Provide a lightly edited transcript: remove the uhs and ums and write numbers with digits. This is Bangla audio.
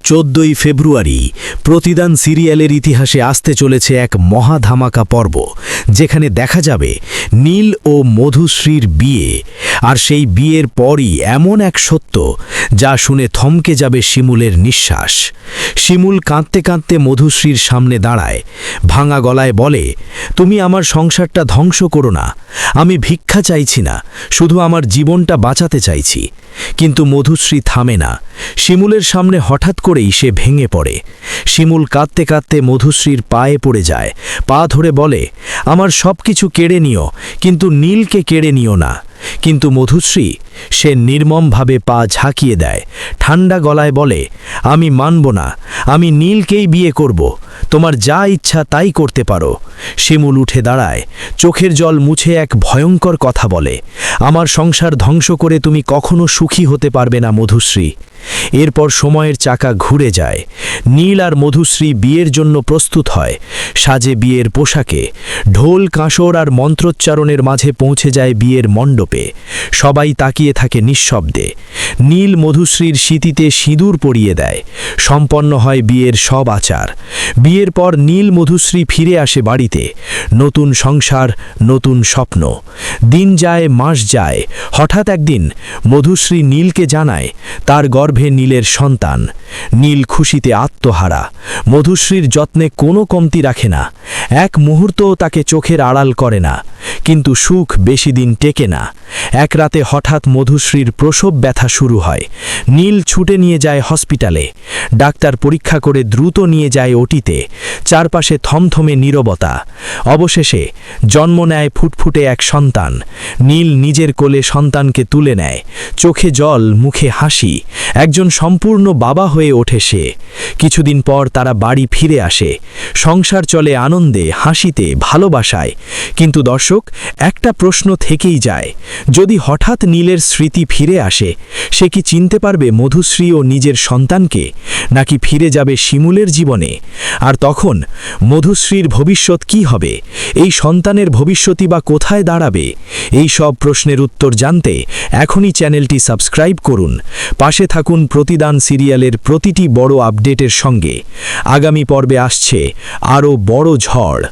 14ই ফেব্রুয়ারি প্রতিদান সিরিয়ালের ইতিহাসে আসতে চলেছে এক মহাধামাকা পর্ব, যেখানে দেখা যাবে নীল ও মধুশ্রীর বিয়ে। আর সেই বিয়ের পরই এমন এক সত্য যা শুনে থমকে যাবে শিমুলের নিঃশ্বাস। শিমুল কাঁদতে কাঁদতে মধুশ্রীর সামনে দাঁড়ায়, ভাঙা গলায় বলে, তুমি আমার সংসারটা ধ্বংস করো না, আমি ভিক্ষা চাইছি না, শুধু আমার জীবনটা বাঁচাতে চাইছি। কিন্তু মধুশ্রী থামে না। শিমুলের সামনে হঠাৎ করেই সে ভেঙে পড়ে। শিমুল কাঁদতে কাঁদতে মধুশ্রীর পায়ে পড়ে যায়, পা ধরে বলে, আমার সব কিছু কেড়ে নিও, কিন্তু নীলকে কেড়ে নিও না। কিন্তু মধুশ্রী সে নির্মমভাবে পা ঝাঁকিয়ে দেয়, ঠান্ডা গলায় বলে, আমি মানব না, আমি নীলকেই বিয়ে করব, তোমার যা ইচ্ছা তাই করতে পারো। শিমুল উঠে দাঁড়ায়, চোখের জল মুছে এক ভয়ঙ্কর কথা বলে, আমার সংসার ধ্বংস করে তুমি কখনো সুখী হতে পারবে না মধুশ্রী। এরপর সময়ের চাকা ঘুরে যায়। নীল আর মধুশ্রী বিয়ের জন্য প্রস্তুত হয়, সাজে বিয়ের পোশাকে। ঢোল কাঁসর আর মন্ত্রোচ্চারণের মাঝে পৌঁছে যায় বিয়ের মণ্ডপে। সবাই তাকিয়ে থাকে নিঃশব্দে। নীল মধুশ্রীর সিঁথিতে সিঁদুর পরিয়ে দেয়। সম্পন্ন হয় বিয়ের সব আচার। বিয়ের পর নীল মধুশ্রী ফিরে আসে বাড়িতে। নতুন সংসার, নতুন স্বপ্ন। দিন যায়, মাস যায়। হঠাৎ একদিন মধুশ্রী নীলকে জানায় তার গর্ভে নীলের সন্তান। নীল খুশিতে আত্মহারা। মধুশ্রীর যত্নে কোনো কমতি রাখে না, এক মুহূর্তও তাকে চোখের আড়াল করে না। কিন্তু সুখ বেশি দিন টেকে না। এক রাতে হঠাৎ মধুশ্রীর প্রসব ব্যথা শুরু হয়। নীল ছুটে নিয়ে যায় হসপিটালে। ডাক্তার পরীক্ষা করে দ্রুত নিয়ে যায় ওটিতে। চারপাশে থমথমে নীরবতা। অবশেষে জন্ম নেয় ফুটফুটে এক সন্তান। নীল নিজের কোলে সন্তানকে তুলে নেয়, চোখে জল, মুখে হাসি। একজন সম্পূর্ণ বাবা হয়ে ওঠে সে। কিছুদিন পর তারা বাড়ি ফিরে আসে। সংসার চলে আনন্দে, হাসিতে, ভালোবাসায়। কিন্তু দর্শক, একটা প্রশ্ন থেকেই যায়, যদি হঠাৎ নীলের স্মৃতি ফিরে আসে, সে কি চিনতে পারবে মধুশ্রী ও নিজের সন্তানকে, নাকি ফিরে যাবে শিমুলের জীবনে? আর তখন মধুশ্রীর ভবিষ্যৎ কি হবে? এই সন্তানের ভবিষ্যৎই বা কোথায় দাঁড়াবে? এই সব প্রশ্নের উত্তর জানতে এখনই চ্যানেলটি সাবস্ক্রাইব করুন। পাশে থাকুন প্রতিদান সিরিয়ালের প্রতিটি বড় আপডেটের সঙ্গে। আগামী পর্বে আসছে আরও বড় ঝড়।